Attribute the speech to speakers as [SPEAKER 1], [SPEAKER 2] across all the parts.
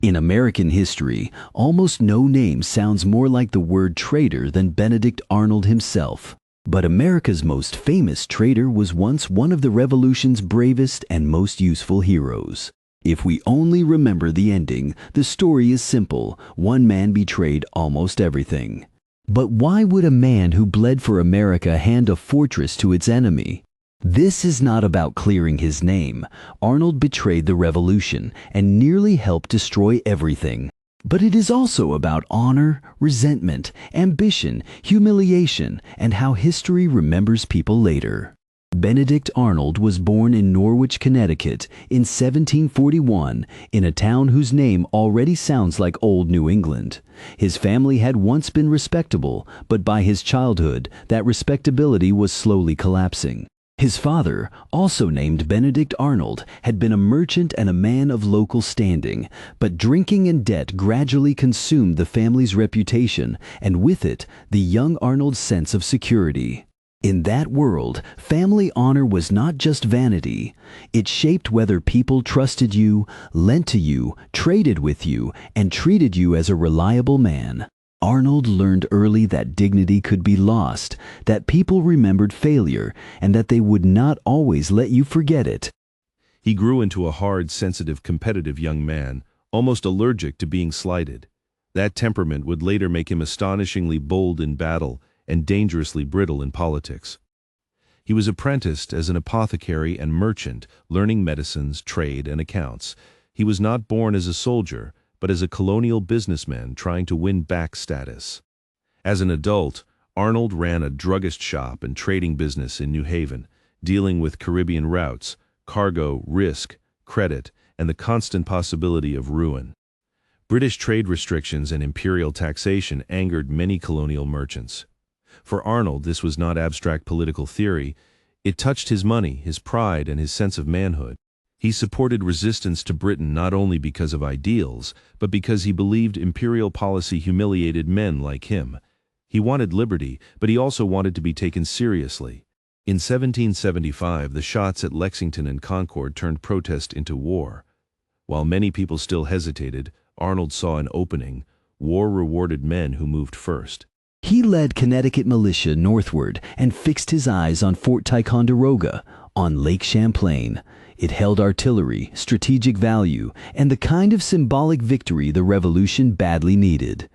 [SPEAKER 1] In American history, almost no name sounds more like the word traitor than Benedict Arnold himself. But America's most famous traitor was once one of the Revolution's bravest and most useful heroes. If we only remember the ending, the story is simple. One man betrayed almost everything. But why would a man who bled for America hand a fortress to its enemy? This is not about clearing his name. Arnold betrayed the revolution and nearly helped destroy everything. But it is also about honor, resentment, ambition, humiliation, and how history remembers people later. Benedict Arnold was born in Norwich, Connecticut in 1741 in a town whose name already sounds like old New England. His family had once been respectable, but by his childhood, that respectability was slowly collapsing. His father, also named Benedict Arnold, had been a merchant and a man of local standing, but drinking and debt gradually consumed the family's reputation, and with it, the young Arnold's sense of security. In that world, family honor was not just vanity. It shaped whether people trusted you, lent to you, traded with you, and treated you as a reliable man. Arnold learned early that dignity could be lost, that people remembered failure, and that they would not always let you forget it.
[SPEAKER 2] He grew into a hard, sensitive, competitive young man, almost allergic to being slighted. That temperament would later make him astonishingly bold in battle and dangerously brittle in politics. He was apprenticed as an apothecary and merchant, learning medicines, trade, and accounts. He was not born as a soldier, but as a colonial businessman trying to win back status. As an adult, Arnold ran a druggist shop and trading business in New Haven, dealing with Caribbean routes, cargo, risk, credit, and the constant possibility of ruin. British trade restrictions and imperial taxation angered many colonial merchants. For Arnold, this was not abstract political theory. It touched his money, his pride, and his sense of manhood. He supported resistance to Britain not only because of ideals, but because he believed imperial policy humiliated men like him. He wanted liberty, but he also wanted to be taken seriously. In 1775, the shots at Lexington and Concord turned protest into war. While many people still hesitated, Arnold saw an opening. War rewarded men who moved first.
[SPEAKER 1] He led Connecticut militia northward and fixed his eyes on Fort Ticonderoga, on Lake Champlain. It held artillery, strategic value, and the kind of symbolic victory the Revolution badly needed.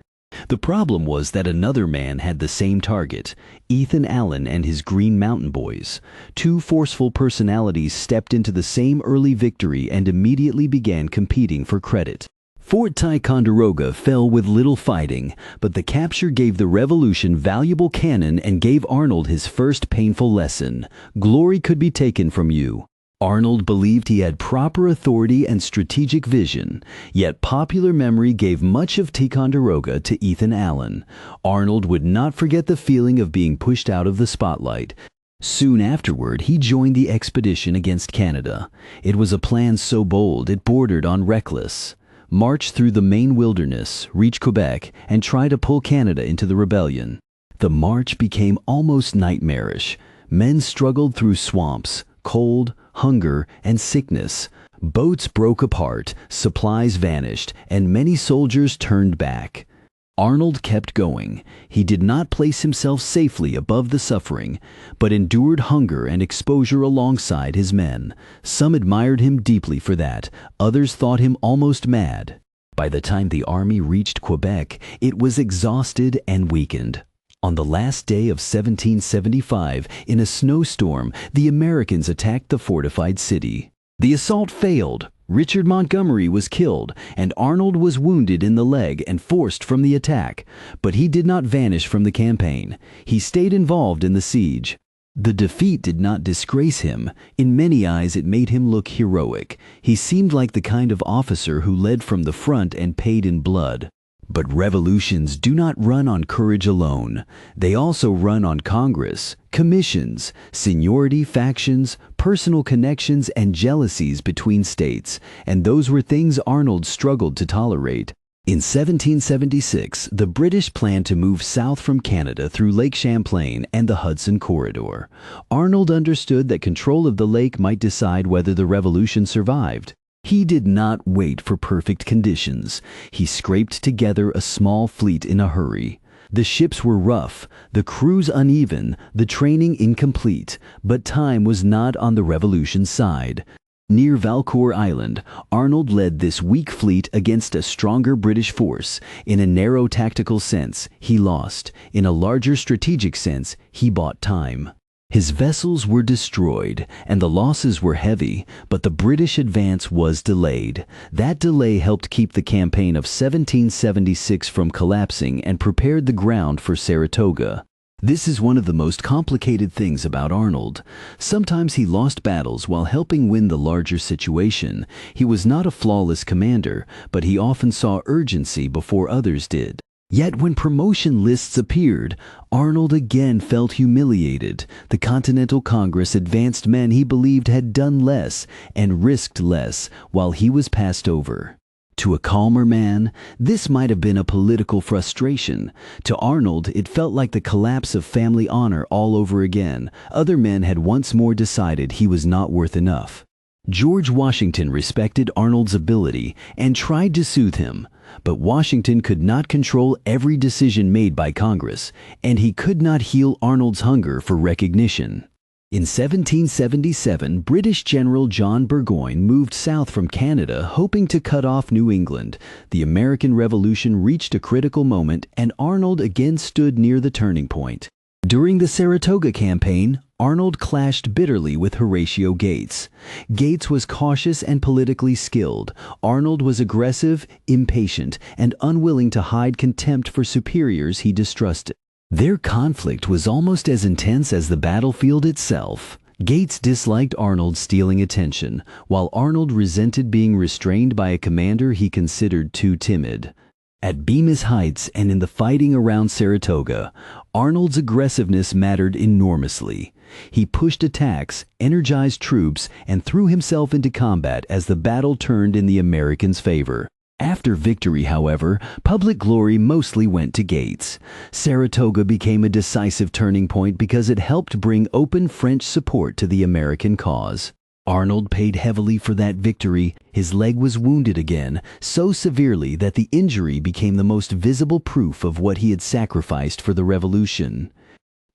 [SPEAKER 1] The problem was that another man had the same target, Ethan Allen and his Green Mountain Boys. Two forceful personalities stepped into the same early victory and immediately began competing for credit. Fort Ticonderoga fell with little fighting, but the capture gave the Revolution valuable cannon and gave Arnold his first painful lesson. Glory could be taken from you. Arnold believed he had proper authority and strategic vision, yet popular memory gave much of Ticonderoga to Ethan Allen. Arnold would not forget the feeling of being pushed out of the spotlight. Soon afterward, he joined the expedition against Canada. It was a plan so bold it bordered on reckless. March through the Maine wilderness, reach Quebec, and try to pull Canada into the rebellion. The march became almost nightmarish. Men struggled through swamps, cold, hunger, and sickness. Boats broke apart, supplies vanished, and many soldiers turned back. Arnold kept going. He did not place himself safely above the suffering, but endured hunger and exposure alongside his men. Some admired him deeply for that. Others thought him almost mad. By the time the army reached Quebec, it was exhausted and weakened. On the last day of 1775, in a snowstorm, the Americans attacked the fortified city. The assault failed. Richard Montgomery was killed, and Arnold was wounded in the leg and forced from the attack. But he did not vanish from the campaign. He stayed involved in the siege. The defeat did not disgrace him. In many eyes, it made him look heroic. He seemed like the kind of officer who led from the front and paid in blood. But revolutions do not run on courage alone. They also run on Congress, commissions, seniority, factions, personal connections, and jealousies between states, and those were things Arnold struggled to tolerate. In 1776, the British planned to move south from Canada through Lake Champlain and the Hudson Corridor. Arnold understood that control of the lake might decide whether the revolution survived. He did not wait for perfect conditions. He scraped together a small fleet in a hurry. The ships were rough, the crews uneven, the training incomplete, but time was not on the revolution's side. Near Valcour Island, Arnold led this weak fleet against a stronger British force. In a narrow tactical sense, he lost. In a larger strategic sense, he bought time. His vessels were destroyed, and the losses were heavy, but the British advance was delayed. That delay helped keep the campaign of 1776 from collapsing and prepared the ground for Saratoga. This is one of the most complicated things about Arnold. Sometimes he lost battles while helping win the larger situation. He was not a flawless commander, but he often saw urgency before others did. Yet when promotion lists appeared, Arnold again felt humiliated. The Continental Congress advanced men he believed had done less and risked less, while he was passed over. To a calmer man, this might have been a political frustration. To Arnold, it felt like the collapse of family honor all over again. Other men had once more decided he was not worth enough. George Washington respected Arnold's ability and tried to soothe him. But Washington could not control every decision made by Congress, and he could not heal Arnold's hunger for recognition. In 1777, British General John Burgoyne moved south from Canada, hoping to cut off New England. The American Revolution reached a critical moment, and Arnold again stood near the turning point. During the Saratoga campaign, Arnold clashed bitterly with Horatio Gates. Gates was cautious and politically skilled. Arnold was aggressive, impatient, and unwilling to hide contempt for superiors he distrusted. Their conflict was almost as intense as the battlefield itself. Gates disliked Arnold stealing attention, while Arnold resented being restrained by a commander he considered too timid. At Bemis Heights and in the fighting around Saratoga, Arnold's aggressiveness mattered enormously. He pushed attacks, energized troops, and threw himself into combat as the battle turned in the Americans' favor. After victory, however, public glory mostly went to Gates. Saratoga became a decisive turning point because it helped bring open French support to the American cause. Arnold paid heavily for that victory. His leg was wounded again, so severely that the injury became the most visible proof of what he had sacrificed for the Revolution.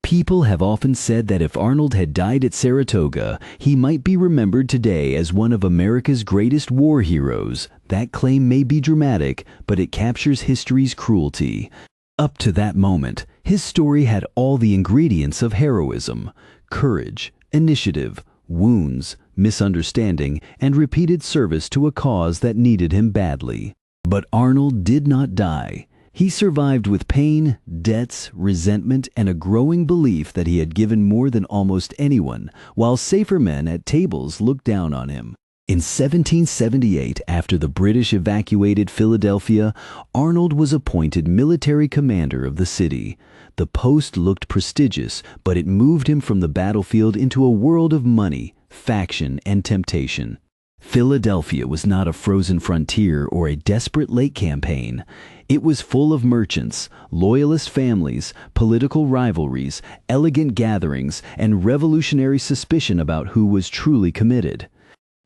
[SPEAKER 1] People have often said that if Arnold had died at Saratoga, he might be remembered today as one of America's greatest war heroes. That claim may be dramatic, but it captures history's cruelty. Up to that moment, his story had all the ingredients of heroism: courage, initiative, wounds, misunderstanding, and repeated service to a cause that needed him badly. But Arnold did not die. He survived with pain, debts, resentment, and a growing belief that he had given more than almost anyone, while safer men at tables looked down on him. In 1778, after the British evacuated Philadelphia, Arnold was appointed military commander of the city. The post looked prestigious, but it moved him from the battlefield into a world of money, faction, and temptation. Philadelphia was not a frozen frontier or a desperate lake campaign. It was full of merchants, loyalist families, political rivalries, elegant gatherings, and revolutionary suspicion about who was truly committed.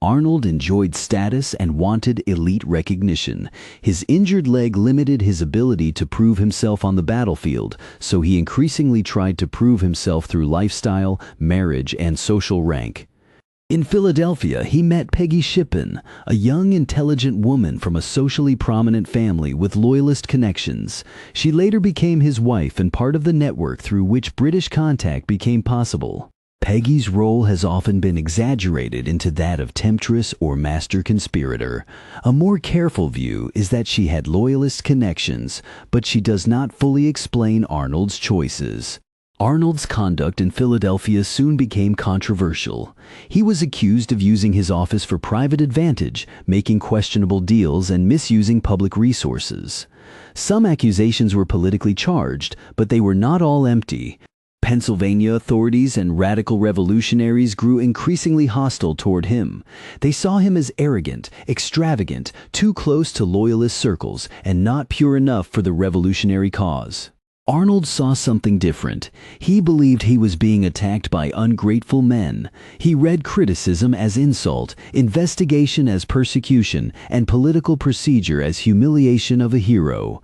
[SPEAKER 1] Arnold enjoyed status and wanted elite recognition. His injured leg limited his ability to prove himself on the battlefield, so he increasingly tried to prove himself through lifestyle, marriage, and social rank. In Philadelphia, he met Peggy Shippen, a young, intelligent woman from a socially prominent family with loyalist connections. She later became his wife and part of the network through which British contact became possible. Peggy's role has often been exaggerated into that of temptress or master conspirator. A more careful view is that she had loyalist connections, but she does not fully explain Arnold's choices. Arnold's conduct in Philadelphia soon became controversial. He was accused of using his office for private advantage, making questionable deals, and misusing public resources. Some accusations were politically charged, but they were not all empty. Pennsylvania authorities and radical revolutionaries grew increasingly hostile toward him. They saw him as arrogant, extravagant, too close to loyalist circles, and not pure enough for the revolutionary cause. Arnold saw something different. He believed he was being attacked by ungrateful men. He read criticism as insult, investigation as persecution, and political procedure as humiliation of a hero.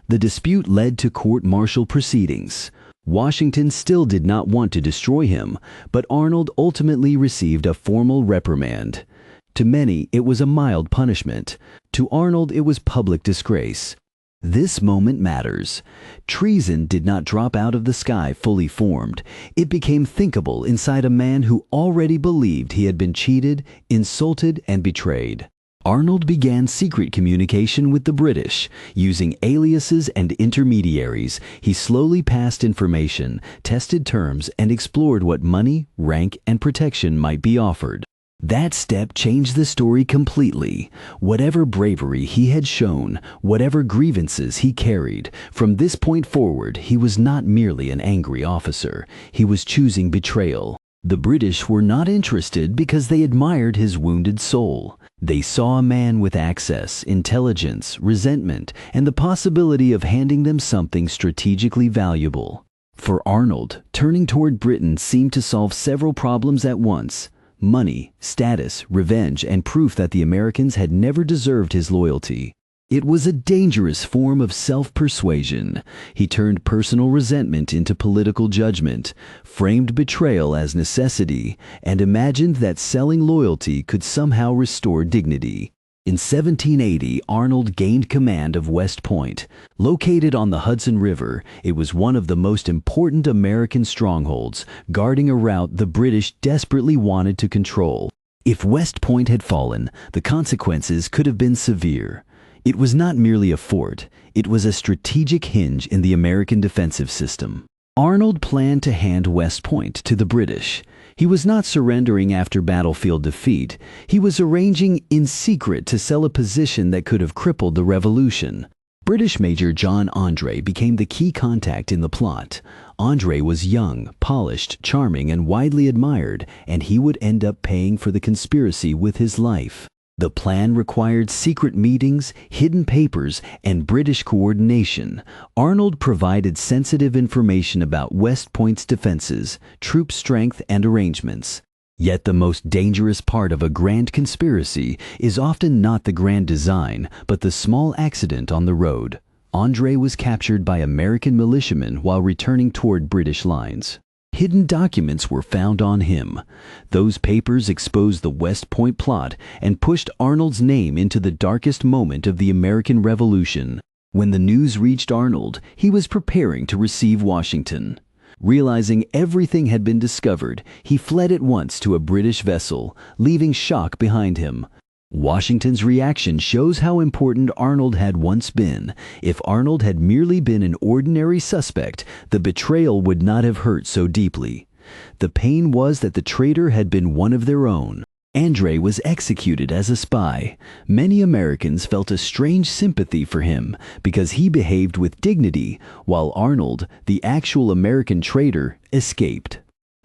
[SPEAKER 1] The dispute led to court-martial proceedings. Washington still did not want to destroy him, but Arnold ultimately received a formal reprimand. To many, it was a mild punishment. To Arnold, it was public disgrace. This moment matters. Treason did not drop out of the sky fully formed. It became thinkable inside a man who already believed he had been cheated, insulted, and betrayed. Arnold began secret communication with the British. Using aliases and intermediaries, he slowly passed information, tested terms, and explored what money, rank, and protection might be offered. That step changed the story completely. Whatever bravery he had shown, whatever grievances he carried, from this point forward he was not merely an angry officer. He was choosing betrayal. The British were not interested because they admired his wounded soul. They saw a man with access, intelligence, resentment, and the possibility of handing them something strategically valuable. For Arnold, turning toward Britain seemed to solve several problems at once. Money, status, revenge, and proof that the Americans had never deserved his loyalty. It was a dangerous form of self-persuasion. He turned personal resentment into political judgment, framed betrayal as necessity, and imagined that selling loyalty could somehow restore dignity. In 1780, Arnold gained command of West Point. Located on the Hudson River, it was one of the most important American strongholds, guarding a route the British desperately wanted to control. If West Point had fallen, the consequences could have been severe. It was not merely a fort, it was a strategic hinge in the American defensive system. Arnold planned to hand West Point to the British. He was not surrendering after battlefield defeat. He was arranging in secret to sell a position that could have crippled the revolution. British Major John Andre became the key contact in the plot. Andre was young, polished, charming, and widely admired, and he would end up paying for the conspiracy with his life. The plan required secret meetings, hidden papers, and British coordination. Arnold provided sensitive information about West Point's defenses, troop strength, and arrangements. Yet the most dangerous part of a grand conspiracy is often not the grand design, but the small accident on the road. Andre was captured by American militiamen while returning toward British lines. Hidden documents were found on him. Those papers exposed the West Point plot and pushed Arnold's name into the darkest moment of the American Revolution. When the news reached Arnold, he was preparing to receive Washington. Realizing everything had been discovered, he fled at once to a British vessel, leaving shock behind him. Washington's reaction shows how important Arnold had once been. If Arnold had merely been an ordinary suspect, the betrayal would not have hurt so deeply. The pain was that the traitor had been one of their own. Andre was executed as a spy. Many Americans felt a strange sympathy for him because he behaved with dignity, while Arnold, the actual American traitor, escaped.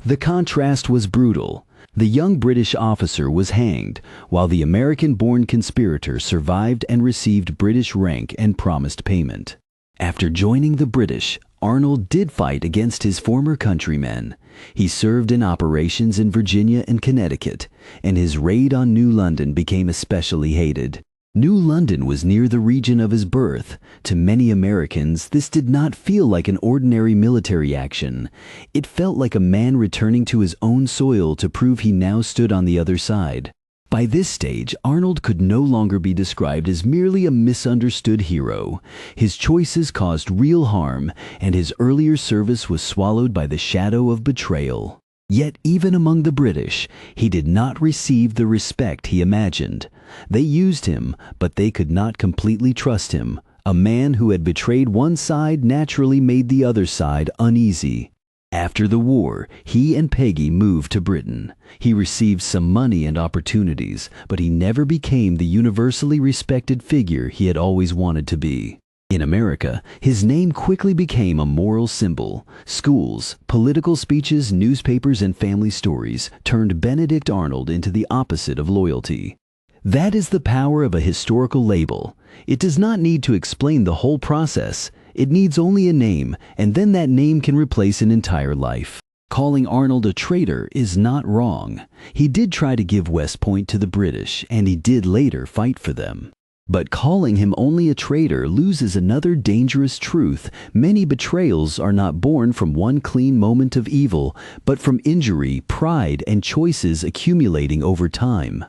[SPEAKER 1] The contrast was brutal. The young British officer was hanged, while the American-born conspirator survived and received British rank and promised payment. After joining the British, Arnold did fight against his former countrymen. He served in operations in Virginia and Connecticut, and his raid on New London became especially hated. New London was near the region of his birth. To many Americans, this did not feel like an ordinary military action. It felt like a man returning to his own soil to prove he now stood on the other side. By this stage, Arnold could no longer be described as merely a misunderstood hero. His choices caused real harm, and his earlier service was swallowed by the shadow of betrayal. Yet even among the British, he did not receive the respect he imagined. They used him, but they could not completely trust him. A man who had betrayed one side naturally made the other side uneasy. After the war, he and Peggy moved to Britain. He received some money and opportunities, but he never became the universally respected figure he had always wanted to be. In America, his name quickly became a moral symbol. Schools, political speeches, newspapers, and family stories turned Benedict Arnold into the opposite of loyalty. That is the power of a historical label. It does not need to explain the whole process. It needs only a name, and then that name can replace an entire life. Calling Arnold a traitor is not wrong. He did try to give West Point to the British, and he did later fight for them. But calling him only a traitor loses another dangerous truth. Many betrayals are not born from one clean moment of evil, but from injury, pride, and choices accumulating over time.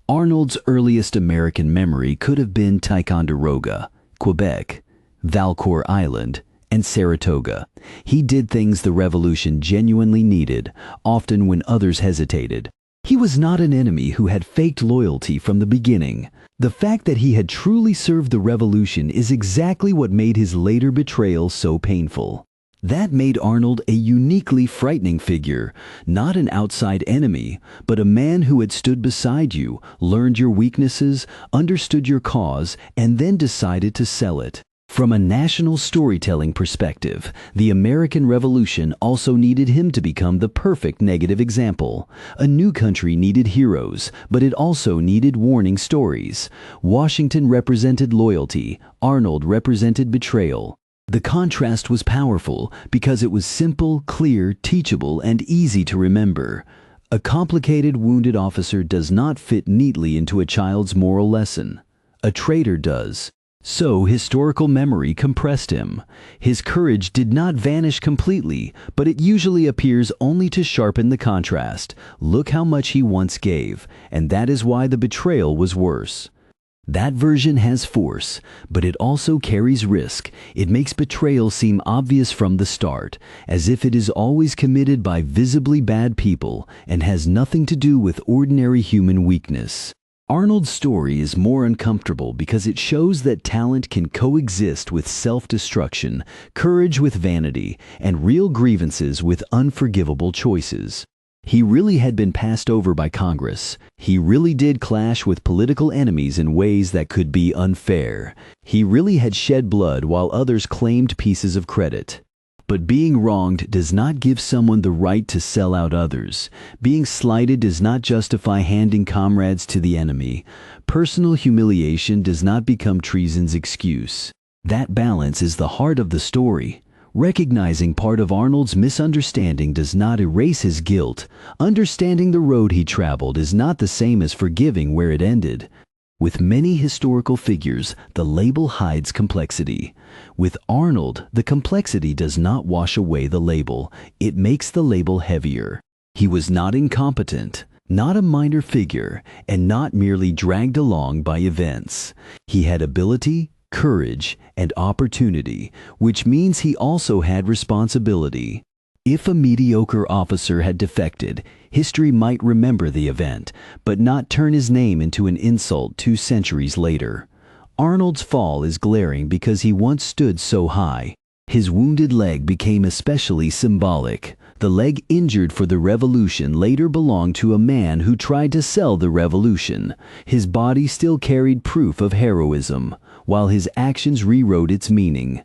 [SPEAKER 1] Arnold's earliest American memory could have been Ticonderoga, Quebec, Valcour Island, and Saratoga. He did things the revolution genuinely needed, often when others hesitated. He was not an enemy who had faked loyalty from the beginning. The fact that he had truly served the revolution is exactly what made his later betrayal so painful. That made Arnold a uniquely frightening figure, not an outside enemy, but a man who had stood beside you, learned your weaknesses, understood your cause, and then decided to sell it. From a national storytelling perspective, the American Revolution also needed him to become the perfect negative example. A new country needed heroes, but it also needed warning stories. Washington represented loyalty, Arnold represented betrayal. The contrast was powerful because it was simple, clear, teachable, and easy to remember. A complicated wounded officer does not fit neatly into a child's moral lesson. A traitor does. So historical memory compressed him. His courage did not vanish completely, but it usually appears only to sharpen the contrast. Look how much he once gave, and that is why the betrayal was worse. That version has force, but it also carries risk. It makes betrayal seem obvious from the start, as if it is always committed by visibly bad people and has nothing to do with ordinary human weakness. Arnold's story is more uncomfortable because it shows that talent can coexist with self-destruction, courage with vanity, and real grievances with unforgivable choices. He really had been passed over by Congress. He really did clash with political enemies in ways that could be unfair. He really had shed blood while others claimed pieces of credit. But being wronged does not give someone the right to sell out others. Being slighted does not justify handing comrades to the enemy. Personal humiliation does not become treason's excuse. That balance is the heart of the story. Recognizing part of Arnold's misunderstanding does not erase his guilt. Understanding the road he traveled is not the same as forgiving where it ended. With many historical figures, the label hides complexity. With Arnold, the complexity does not wash away the label. It makes the label heavier. He was not incompetent, not a minor figure, and not merely dragged along by events. He had ability, courage, and opportunity, which means he also had responsibility. If a mediocre officer had defected, history might remember the event, but not turn his name into an insult 2 centuries later. Arnold's fall is glaring because he once stood so high. His wounded leg became especially symbolic. The leg injured for the revolution later belonged to a man who tried to sell the revolution. His body still carried proof of heroism, while his actions rewrote its meaning.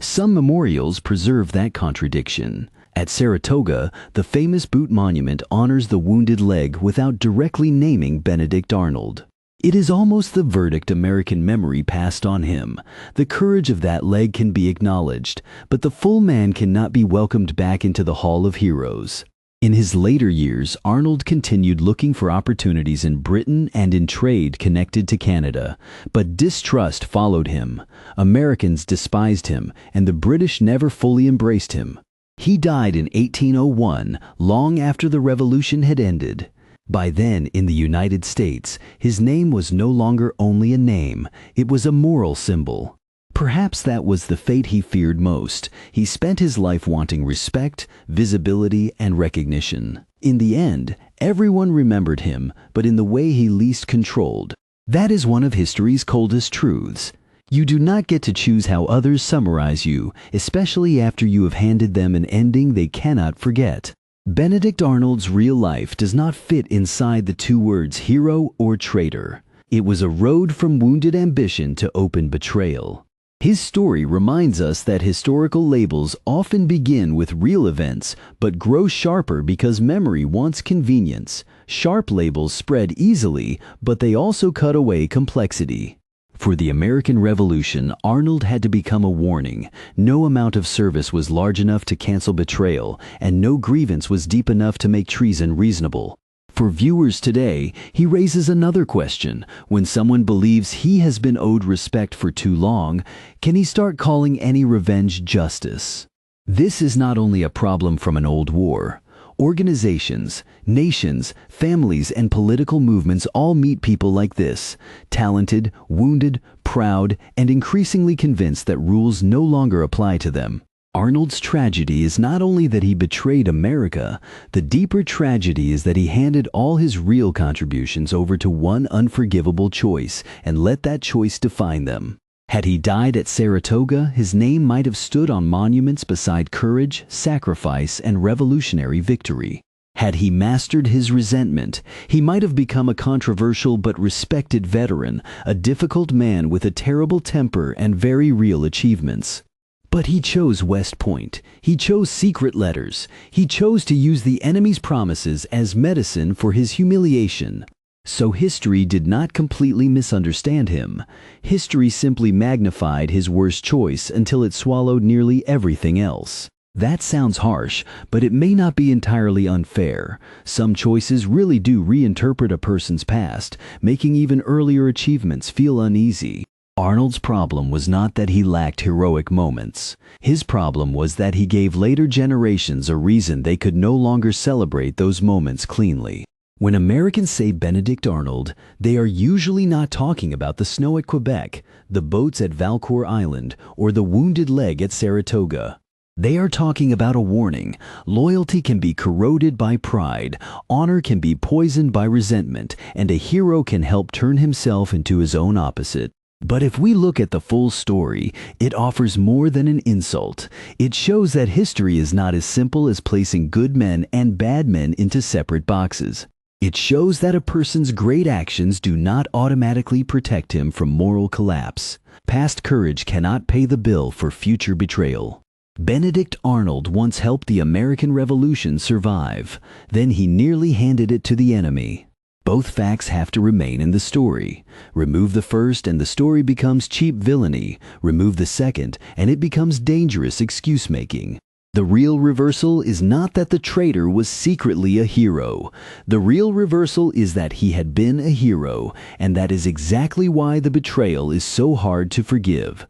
[SPEAKER 1] Some memorials preserve that contradiction. At Saratoga, the famous boot monument honors the wounded leg without directly naming Benedict Arnold. It is almost the verdict American memory passed on him. The courage of that leg can be acknowledged, but the full man cannot be welcomed back into the Hall of Heroes. In his later years, Arnold continued looking for opportunities in Britain and in trade connected to Canada, but distrust followed him. Americans despised him, and the British never fully embraced him. He died in 1801, long after the Revolution had ended. By then, in the United States, his name was no longer only a name, it was a moral symbol. Perhaps that was the fate he feared most. He spent his life wanting respect, visibility, and recognition. In the end, everyone remembered him, but in the way he least controlled. That is one of history's coldest truths. You do not get to choose how others summarize you, especially after you have handed them an ending they cannot forget. Benedict Arnold's real life does not fit inside the 2 words hero or traitor. It was a road from wounded ambition to open betrayal. His story reminds us that historical labels often begin with real events, but grow sharper because memory wants convenience. Sharp labels spread easily, but they also cut away complexity. For the American Revolution, Arnold had to become a warning. No amount of service was large enough to cancel betrayal, and no grievance was deep enough to make treason reasonable. For viewers today, he raises another question. When someone believes he has been owed respect for too long, can he start calling any revenge justice? This is not only a problem from an old war. Organizations, nations, families, and political movements all meet people like this, talented, wounded, proud, and increasingly convinced that rules no longer apply to them. Arnold's tragedy is not only that he betrayed America, the deeper tragedy is that he handed all his real contributions over to one unforgivable choice and let that choice define them. Had he died at Saratoga, his name might have stood on monuments beside courage, sacrifice, and revolutionary victory. Had he mastered his resentment, he might have become a controversial but respected veteran, a difficult man with a terrible temper and very real achievements. But he chose West Point. He chose secret letters. He chose to use the enemy's promises as medicine for his humiliation. So history did not completely misunderstand him. History simply magnified his worst choice until it swallowed nearly everything else. That sounds harsh, but it may not be entirely unfair. Some choices really do reinterpret a person's past, making even earlier achievements feel uneasy. Arnold's problem was not that he lacked heroic moments. His problem was that he gave later generations a reason they could no longer celebrate those moments cleanly. When Americans say Benedict Arnold, they are usually not talking about the snow at Quebec, the boats at Valcour Island, or the wounded leg at Saratoga. They are talking about a warning. Loyalty can be corroded by pride, honor can be poisoned by resentment, and a hero can help turn himself into his own opposite. But if we look at the full story, it offers more than an insult. It shows that history is not as simple as placing good men and bad men into separate boxes. It shows that a person's great actions do not automatically protect him from moral collapse. Past courage cannot pay the bill for future betrayal. Benedict Arnold once helped the American Revolution survive. Then he nearly handed it to the enemy. Both facts have to remain in the story. Remove the first and the story becomes cheap villainy. Remove the second and it becomes dangerous excuse-making. The real reversal is not that the traitor was secretly a hero. The real reversal is that he had been a hero, and that is exactly why the betrayal is so hard to forgive.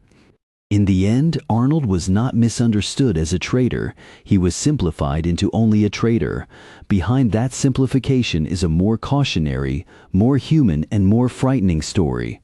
[SPEAKER 1] In the end, Arnold was not misunderstood as a traitor. He was simplified into only a traitor. Behind that simplification is a more cautionary, more human, and more frightening story.